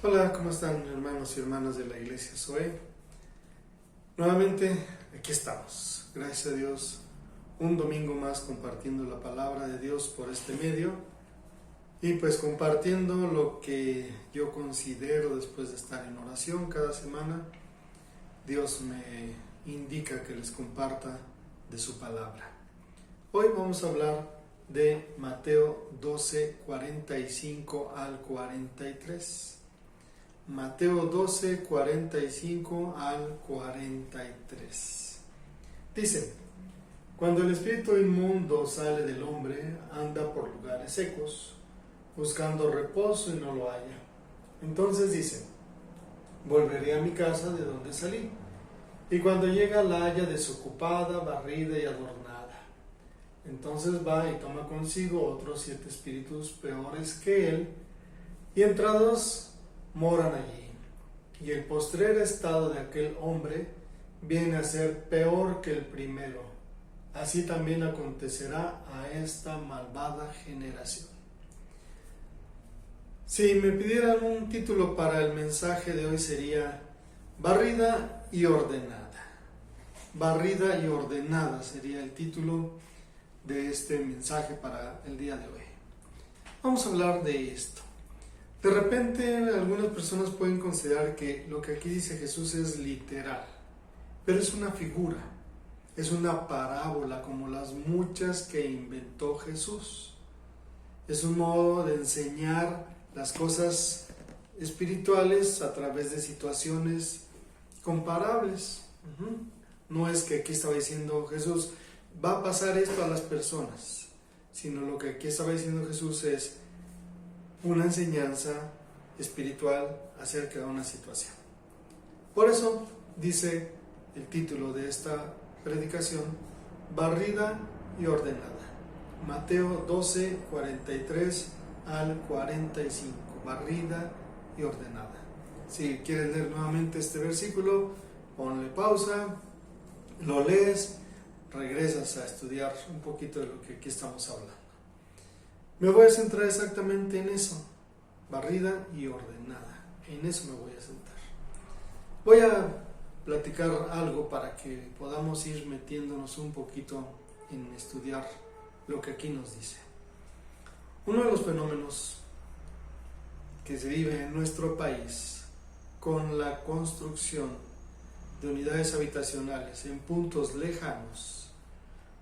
Hola, ¿cómo están hermanos y hermanas de la iglesia Zoe? Nuevamente aquí estamos, gracias a Dios, un domingo más compartiendo la palabra de Dios por este medio y pues compartiendo lo que yo considero después de estar en oración cada semana. Dios me indica que les comparta de su palabra. Hoy vamos a hablar de Mateo 12, 45 al 43. Mateo 12, 45 al 43. Dice: Cuando el espíritu inmundo sale del hombre, anda por lugares secos, buscando reposo y no lo halla. Entonces dice: volveré a mi casa de donde salí. Y cuando llega la halla desocupada, barrida y adornada. Entonces va y toma consigo otros 7 espíritus peores que él, y entrados moran allí. Y el postrer estado de aquel hombre viene a ser peor que el primero. Así también acontecerá a esta malvada generación. Si me pidieran un título para el mensaje de hoy sería Barrida y ordenada. Barrida y ordenada sería el título de este mensaje para el día de hoy. Vamos a hablar de esto. De repente algunas personas pueden considerar que lo que aquí dice Jesús es literal, pero es una figura, es una parábola como las muchas que inventó Jesús. Es un modo de enseñar las cosas espirituales a través de situaciones comparables. No es que aquí estaba diciendo Jesús, va a pasar esto a las personas, sino lo que aquí estaba diciendo Jesús es una enseñanza espiritual acerca de una situación. Por eso dice el título de esta predicación, Barrida y ordenada. Mateo 12, 43 al 45. Barrida y ordenada. Si quieres leer nuevamente este versículo, ponle pausa, lo lees, regresas a estudiar un poquito de lo que aquí estamos hablando. Me voy a centrar exactamente en eso, barrida y ordenada. En eso me voy a centrar. Voy a platicar algo para que podamos ir metiéndonos un poquito en estudiar lo que aquí nos dice. Uno de los fenómenos que se vive en nuestro país con la construcción de unidades habitacionales en puntos lejanos,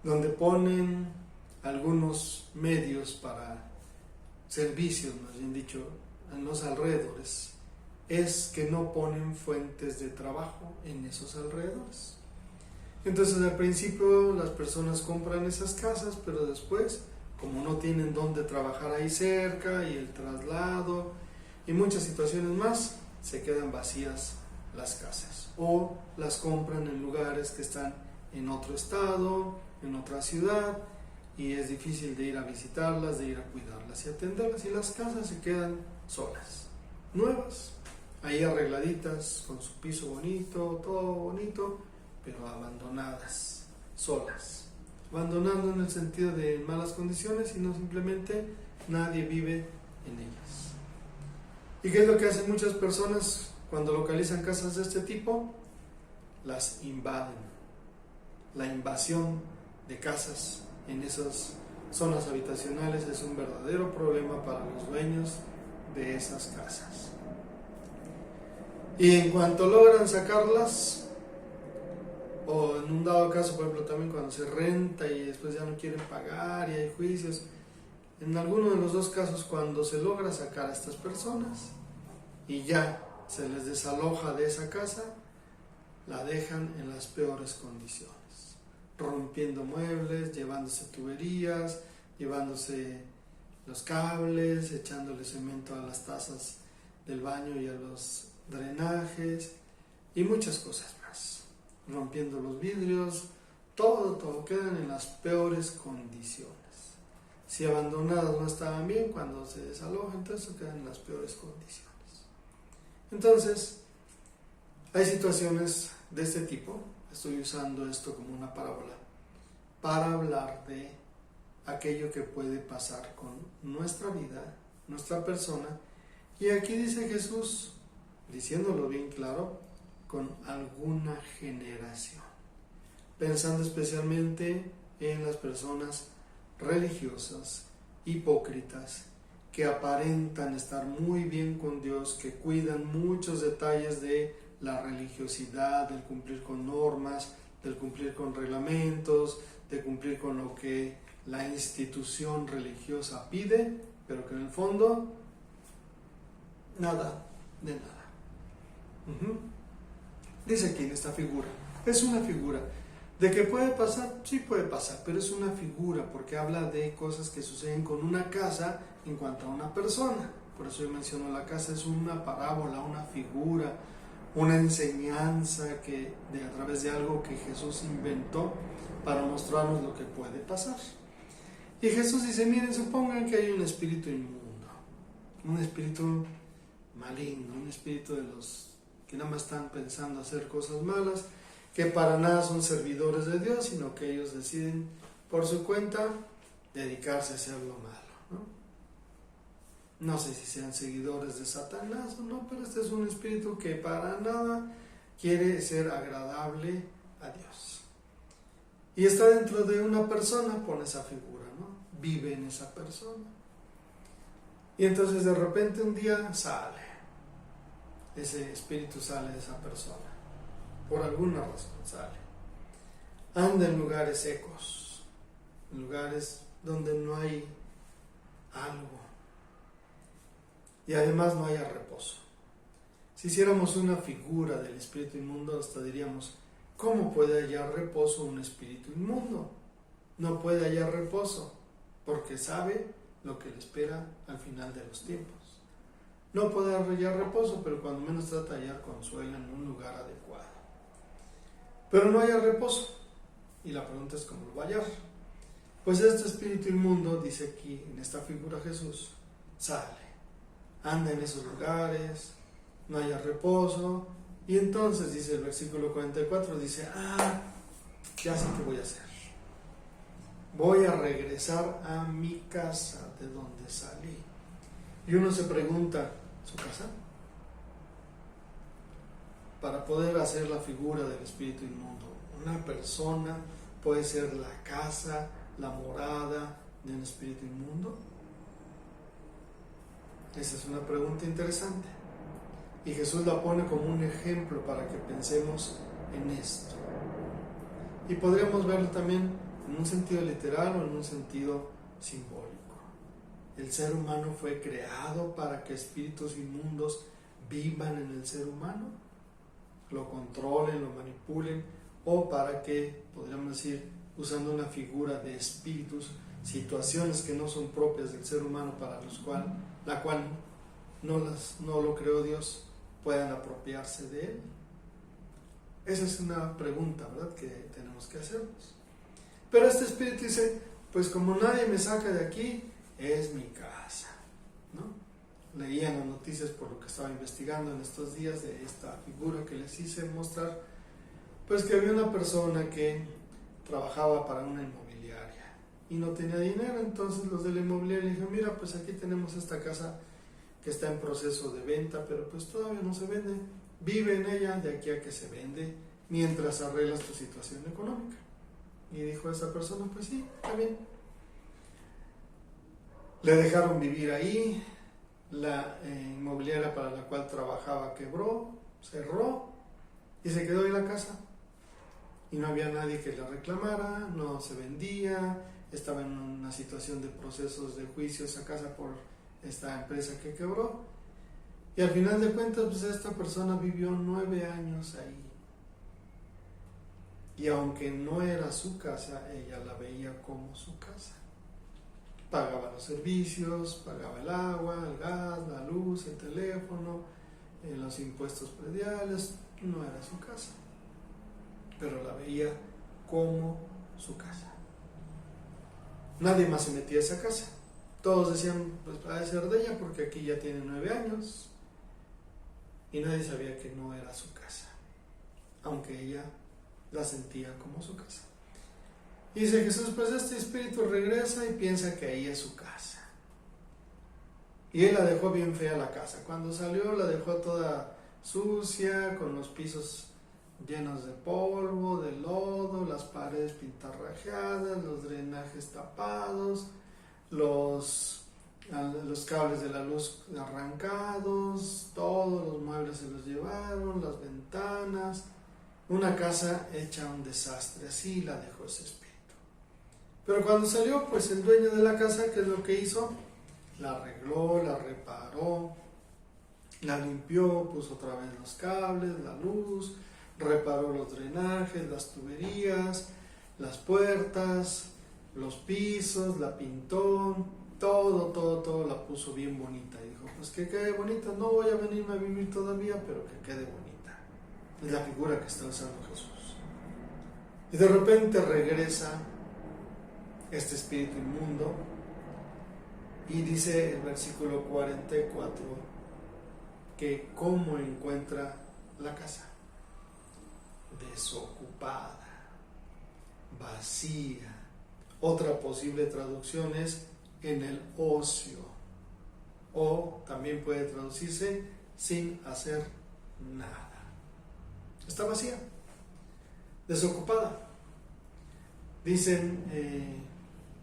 donde ponen algunos medios para servicios, más bien dicho, en los alrededores, es que no ponen fuentes de trabajo en esos alrededores. Entonces al principio las personas compran esas casas, pero después, como no tienen dónde trabajar ahí cerca y el traslado y muchas situaciones más, se quedan vacías las casas o las compran en lugares que están en otro estado, en otra ciudad, y es difícil de ir a visitarlas, de ir a cuidarlas y atenderlas, y las casas se quedan solas, nuevas, ahí arregladitas, con su piso bonito, todo bonito, pero abandonadas, solas. Abandonado en el sentido de malas condiciones, sino simplemente nadie vive en ellas. ¿Y qué es lo que hacen muchas personas cuando localizan casas de este tipo? Las invaden. La invasión de casas en esas zonas habitacionales es un verdadero problema para los dueños de esas casas. Y en cuanto logran sacarlas, o en un dado caso, por ejemplo, también cuando se renta y después ya no quieren pagar y hay juicios, en alguno de los dos casos, cuando se logra sacar a estas personas y ya se les desaloja de esa casa, la dejan en las peores condiciones, rompiendo muebles, llevándose tuberías, llevándose los cables, echándole cemento a las tazas del baño y a los drenajes y muchas cosas más, rompiendo los vidrios, todo quedan en las peores condiciones. Si abandonadas no estaban bien, cuando se desalojan, entonces quedan en las peores condiciones. Entonces, hay situaciones de este tipo. Estoy usando esto como una parábola para hablar de aquello que puede pasar con nuestra vida, nuestra persona, Y aquí dice Jesús, diciéndolo bien claro, con alguna generación, pensando especialmente en las personas religiosas, hipócritas, que aparentan estar muy bien con Dios, que cuidan muchos detalles de la religiosidad, del cumplir con normas, del cumplir con reglamentos, de cumplir con lo que la institución religiosa pide, pero que en el fondo nada de nada. Dice aquí en esta figura, es una figura. ¿De qué puede pasar? Sí puede pasar, pero es una figura porque habla de cosas que suceden con una casa en cuanto a una persona. Por eso yo menciono la casa, es una parábola, una figura, una enseñanza a través de algo que Jesús inventó para mostrarnos lo que puede pasar. Y Jesús dice, miren, supongan que hay un espíritu inmundo, un espíritu maligno, un espíritu de los que nada más están pensando hacer cosas malas, que para nada son servidores de Dios, sino que ellos deciden por su cuenta dedicarse a hacer lo malo, ¿no? No sé si sean seguidores de Satanás o no, pero este es un espíritu que para nada quiere ser agradable a Dios. Y está dentro de una persona, pone esa figura, ¿no? Vive en esa persona. Y entonces de repente un día ese espíritu sale de esa persona. Por alguna razón sale. Anda en lugares secos, en lugares donde no hay algo. Y además no haya reposo. Si hiciéramos una figura del espíritu inmundo, hasta diríamos, ¿cómo puede hallar reposo un espíritu inmundo? No puede hallar reposo, porque sabe lo que le espera al final de los tiempos. No puede hallar reposo, pero cuando menos trata de hallar consuelo en un lugar adecuado. Pero no haya reposo. Y la pregunta es cómo lo va a hallar. Pues este espíritu inmundo, dice aquí en esta figura Jesús, sale, anda en esos lugares, no haya reposo. Y entonces dice el versículo 44, dice, ya sé qué voy a hacer. Voy a regresar a mi casa de donde salí. Y uno se pregunta, ¿su casa? Para poder hacer la figura del espíritu inmundo, una persona puede ser la casa, la morada de un espíritu inmundo. Esa es una pregunta interesante. Y Jesús la pone como un ejemplo para que pensemos en esto. Y podríamos verlo también en un sentido literal o en un sentido simbólico. El ser humano fue creado para que espíritus inmundos vivan en el ser humano, lo controlen, lo manipulen, o para que, podríamos decir, usando una figura de espíritus, situaciones que no son propias del ser humano para la cual no lo creó Dios, puedan apropiarse de él. Esa es una pregunta, ¿verdad?, que tenemos que hacernos. Pero este espíritu dice, pues como nadie me saca de aquí, es mi casa, ¿no? Leía en las noticias por lo que estaba investigando en estos días de esta figura que les hice mostrar, pues que había una persona que trabajaba para una inmobiliaria y no tenía dinero. Entonces los de la inmobiliaria le dijeron, mira, pues aquí tenemos esta casa que está en proceso de venta, pero pues todavía no se vende, vive en ella de aquí a que se vende mientras arreglas tu situación económica. Y dijo esa persona, pues sí, está bien. Le dejaron vivir ahí. La inmobiliaria para la cual trabajaba quebró, cerró y se quedó en la casa. Y no había nadie que la reclamara, no se vendía, estaba en una situación de procesos de juicio esa casa por esta empresa que quebró. Y al final de cuentas, pues esta persona vivió 9 años ahí. Y aunque no era su casa, ella la veía como su casa. Pagaba los servicios, pagaba el agua, el gas, la luz, el teléfono, los impuestos prediales. No era su casa, pero la veía como su casa. Nadie más se metía a esa casa. Todos decían, pues ha de ser de ella porque aquí ya tiene 9 años. Y nadie sabía que no era su casa, aunque ella la sentía como su casa. Y dice Jesús, pues este espíritu regresa y piensa que ahí es su casa. Y él la dejó bien fea la casa. Cuando salió la dejó toda sucia, con los pisos llenos de polvo, de lodo, las paredes pintarrajeadas, los drenajes tapados, los cables de la luz arrancados, todos los muebles se los llevaron, las ventanas, una casa hecha un desastre. Así la dejó ese espíritu. Pero cuando salió, pues el dueño de la casa, ¿qué es lo que hizo? La arregló, la reparó, la limpió, puso otra vez los cables, la luz, reparó los drenajes, las tuberías, las puertas, los pisos, la pintó, todo la puso bien bonita. Y dijo, pues que quede bonita, no voy a venirme a vivir todavía, pero que quede bonita. Es la figura que está usando Jesús. Y de repente regresa este espíritu inmundo y dice el versículo 44 que cómo encuentra la casa: desocupada, vacía. Otra posible traducción es en el ocio, o también puede traducirse sin hacer nada. Está vacía, desocupada. Dicen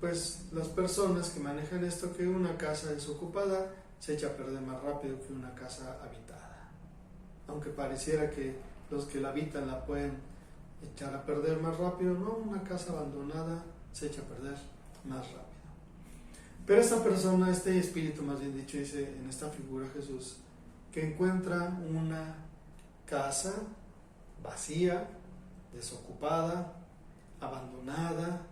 pues las personas que manejan esto que una casa desocupada se echa a perder más rápido que una casa habitada, aunque pareciera que los que la habitan la pueden echar a perder más rápido. No, una casa abandonada se echa a perder más rápido. Pero esta persona, este espíritu más bien dicho, dice en esta figura Jesús, que encuentra una casa vacía, desocupada, abandonada,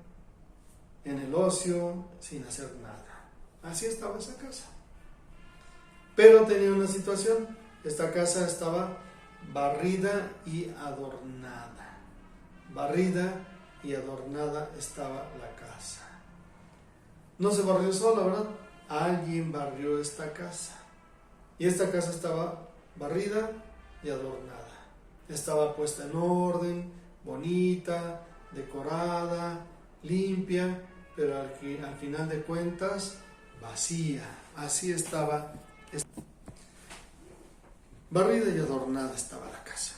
en el ocio, sin hacer nada. Así estaba esa casa. Pero tenía una situación: esta casa estaba barrida y adornada. Barrida y adornada estaba la casa. No se barrió sola, ¿verdad? Alguien barrió esta casa. Y esta casa estaba barrida y adornada. Estaba puesta en orden, bonita, decorada, limpia, pero al final de cuentas vacía. Así estaba. Barrida y adornada estaba la casa.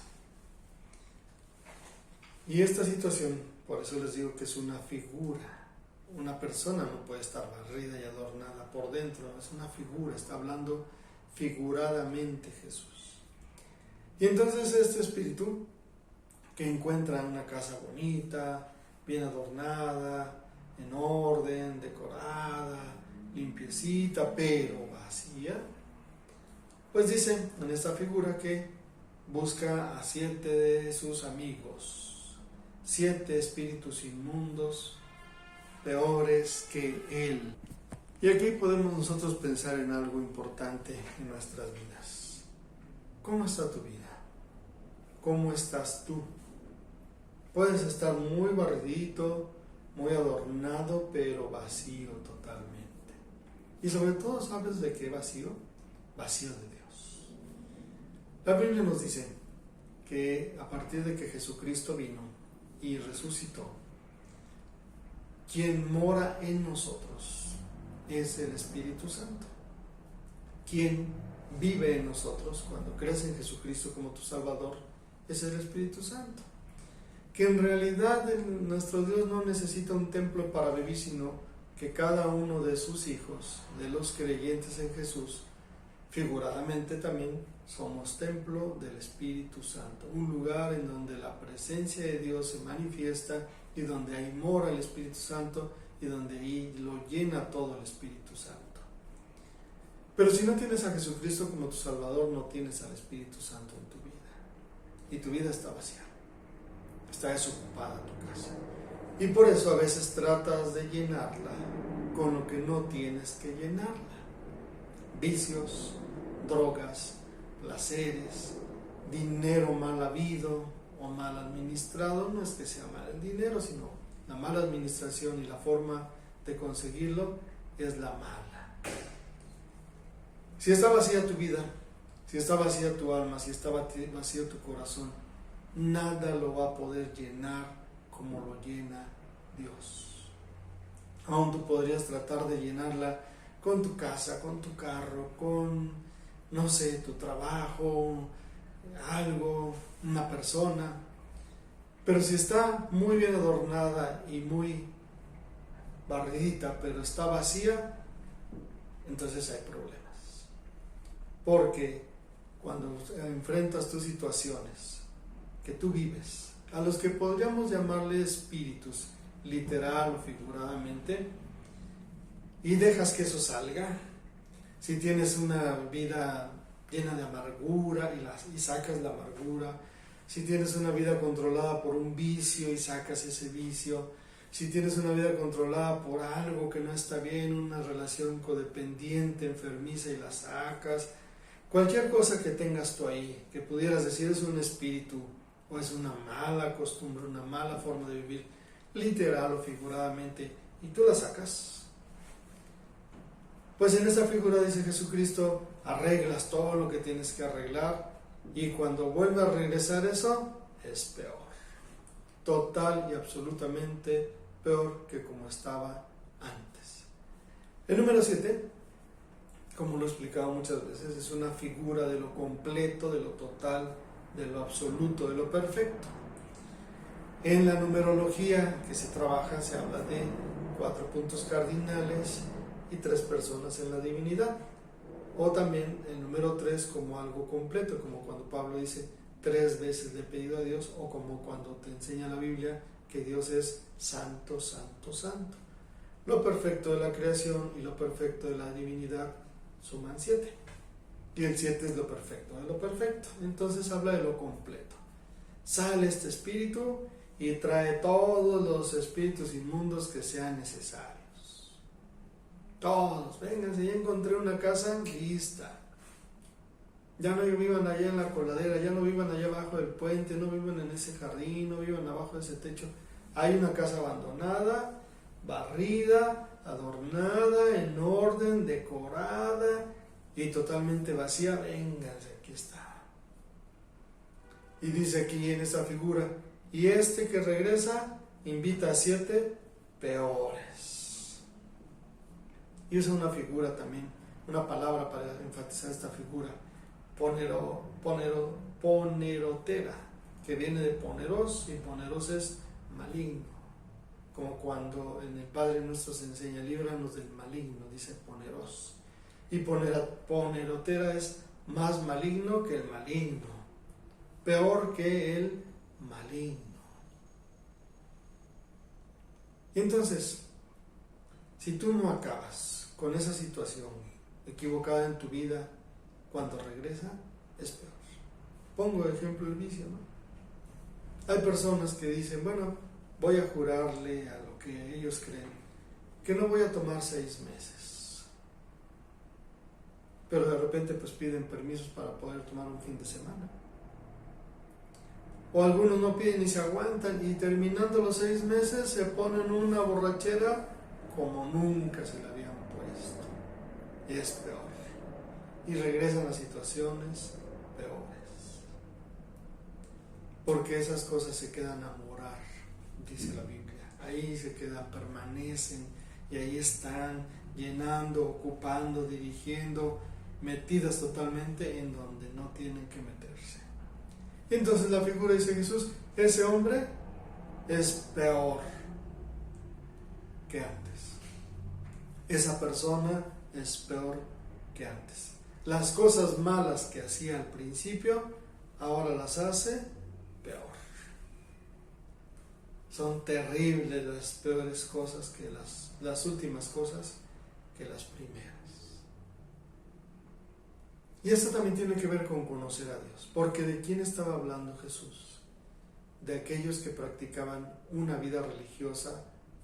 Y esta situación, por eso les digo que es una figura. Una persona no puede estar barrida y adornada por dentro, es una figura, está hablando figuradamente Jesús. Y entonces este espíritu que encuentra una casa bonita, bien adornada, en orden, decorada, limpiecita, pero vacía, pues dice en esta figura que busca a 7 de sus amigos, 7 espíritus inmundos, peores que él. Y aquí podemos nosotros pensar en algo importante en nuestras vidas. ¿Cómo está tu vida? ¿Cómo estás tú? Puedes estar muy barridito, muy adornado, pero vacío totalmente. Y sobre todo, ¿sabes de qué vacío? Vacío de Dios. La Biblia nos dice que a partir de que Jesucristo vino y resucitó, quien mora en nosotros es el Espíritu Santo. Quien vive en nosotros cuando crees en Jesucristo como tu Salvador es el Espíritu Santo. Que en realidad nuestro Dios no necesita un templo para vivir, sino que cada uno de sus hijos, de los creyentes en Jesús, figuradamente también somos templo del Espíritu Santo, un lugar en donde la presencia de Dios se manifiesta y donde ahí mora el Espíritu Santo y donde ahí lo llena todo el Espíritu Santo. Pero si no tienes a Jesucristo como tu Salvador, no tienes al Espíritu Santo en tu vida y tu vida está vacía, está desocupada tu casa. Y por eso a veces tratas de llenarla con lo que no tienes que llenarla. Vicios, drogas, placeres, dinero mal habido o mal administrado. No es que sea mal el dinero, sino la mala administración y la forma de conseguirlo es la mala. Si está vacía tu vida, si está vacía tu alma, si está vacío tu corazón, nada lo va a poder llenar como lo llena Dios. Aún tú podrías tratar de llenarla con tu casa, con tu carro, con, no sé, tu trabajo, algo, una persona. Pero si está muy bien adornada y muy barridita, pero está vacía, entonces hay problemas. Porque cuando enfrentas tus situaciones que tú vives, a los que podríamos llamarle espíritus, literal o figuradamente, y dejas que eso salga, si tienes una vida llena de amargura y sacas la amargura, si tienes una vida controlada por un vicio y sacas ese vicio, si tienes una vida controlada por algo que no está bien, una relación codependiente, enfermiza y la sacas, cualquier cosa que tengas tú ahí, que pudieras decir es un espíritu o es una mala costumbre, una mala forma de vivir, literal o figuradamente, y tú la sacas, pues en esta figura dice Jesucristo, arreglas todo lo que tienes que arreglar, y cuando vuelve a regresar eso, es peor, total y absolutamente peor que como estaba antes. El número 7, como lo he explicado muchas veces, es una figura de lo completo, de lo total, de lo absoluto, de lo perfecto. En la numerología que se trabaja se habla de 4 puntos cardinales y 3 personas en la divinidad. O también el número 3 como algo completo, como cuando Pablo dice 3 veces le he pedido a Dios, o como cuando te enseña la Biblia que Dios es santo, santo, santo. Lo perfecto de la creación y lo perfecto de la divinidad suman 7. Y el 7 es lo perfecto de lo perfecto. Entonces habla de lo completo. Sale este espíritu y trae todos los espíritus inmundos que sean necesarios. Todos, vénganse, ya encontré una casa lista. Ya no vivan allá en la coladera, ya no vivan allá abajo del puente, no vivan en ese jardín, no vivan abajo de ese techo. Hay una casa abandonada, barrida, adornada, en orden, decorada y totalmente vacía. Vénganse, aquí está. Y dice aquí en esta figura, y este que regresa invita a 7 peores. Y usa una figura también, una palabra para enfatizar esta figura, ponerotera, que viene de poneros, y poneros es maligno, como cuando en el Padre Nuestro se enseña, líbranos del maligno, dice poneros, y ponerotera es más maligno que el maligno, peor que el maligno. Y entonces, si tú no acabas con esa situación equivocada en tu vida, cuando regresa, es peor. Pongo de ejemplo el vicio, ¿no? Hay personas que dicen, bueno, voy a jurarle a lo que ellos creen, que no voy a tomar 6 meses. Pero de repente pues piden permisos para poder tomar un fin de semana. O algunos no piden y se aguantan, y terminando los 6 meses se ponen una borrachera como nunca se la habían puesto. Y es peor. Y regresan a situaciones peores. Porque esas cosas se quedan a morar, dice la Biblia. Ahí se quedan, permanecen, y ahí están llenando, ocupando, dirigiendo, metidas totalmente en donde no tienen que meterse. Y entonces la figura dice Jesús, ese hombre es peor que antes. Esa persona es peor que antes. Las cosas malas que hacía al principio, ahora las hace peor. Son terribles las peores cosas que las últimas cosas que las primeras. Y esto también tiene que ver con conocer a Dios. Porque ¿de quién estaba hablando Jesús? De aquellos que practicaban una vida religiosa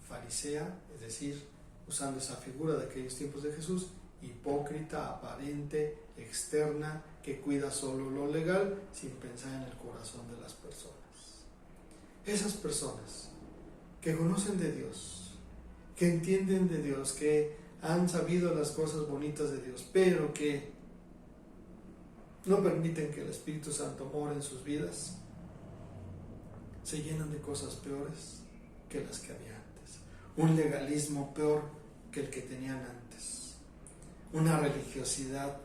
farisea, es decir, usando esa figura de aquellos tiempos de Jesús, hipócrita, aparente, externa, que cuida solo lo legal sin pensar en el corazón de las personas. Esas personas que conocen de Dios, que entienden de Dios, que han sabido las cosas bonitas de Dios, pero que no permiten que el Espíritu Santo more en sus vidas, se llenan de cosas peores que las que había antes. Un legalismo peor que el que tenían antes. una religiosidad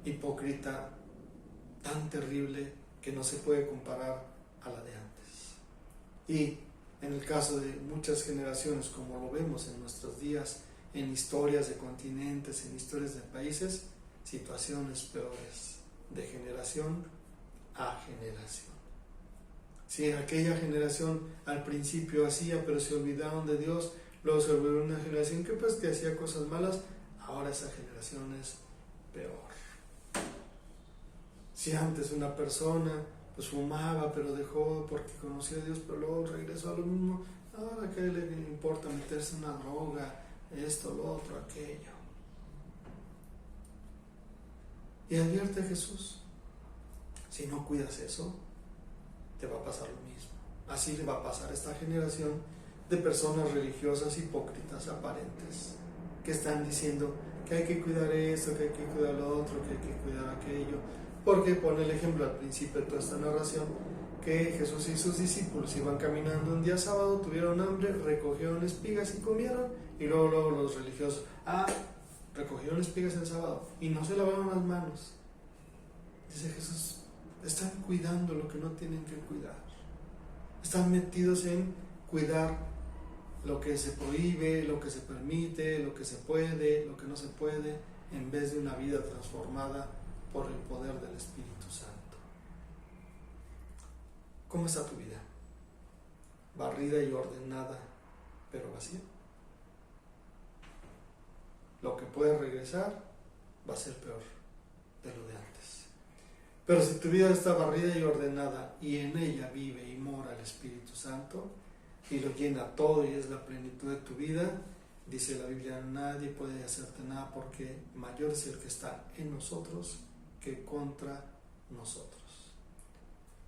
hipócrita tan terrible que no se puede comparar a la de antes. Y en el caso de muchas generaciones, como lo vemos en nuestros días, en historias de continentes, en historias de países, situaciones peores de generación a generación. Si en aquella generación al principio hacía, pero se olvidaron de Dios, luego se volvió una generación que hacía cosas malas, ahora esa generación es peor. Si antes una persona pues fumaba, pero dejó porque conocía a Dios, pero luego regresó a lo mismo, ahora ¿qué le importa meterse en una droga, esto, lo otro, aquello? Y advierte Jesús, si no cuidas eso, te va a pasar lo mismo. Así le va a pasar a esta generación de personas religiosas hipócritas aparentes, que están diciendo que hay que cuidar esto, que hay que cuidar lo otro, que hay que cuidar aquello, porque pone el ejemplo al principio de toda esta narración, que Jesús y sus discípulos iban caminando un día sábado, tuvieron hambre, recogieron espigas y comieron, y luego los religiosos, recogieron espigas el sábado y no se lavaron las manos. Dice Jesús, están cuidando lo que no tienen que cuidar, están metidos en cuidar lo que se prohíbe, lo que se permite, lo que se puede, lo que no se puede, en vez de una vida transformada por el poder del Espíritu Santo. ¿Cómo está tu vida? Barrida y ordenada, pero vacía. Lo que puede regresar va a ser peor de lo de antes. Pero si tu vida está barrida y ordenada y en ella vive y mora el Espíritu Santo y lo llena todo y es la plenitud de tu vida, dice la Biblia, nadie puede hacerte nada porque mayor es el que está en nosotros que contra nosotros.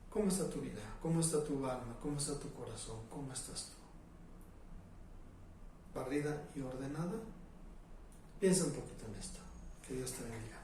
¿Cómo está tu vida? ¿Cómo está tu alma? ¿Cómo está tu corazón? ¿Cómo estás tú? ¿Barrida y ordenada? Piensa un poquito en esto. Que Dios te bendiga.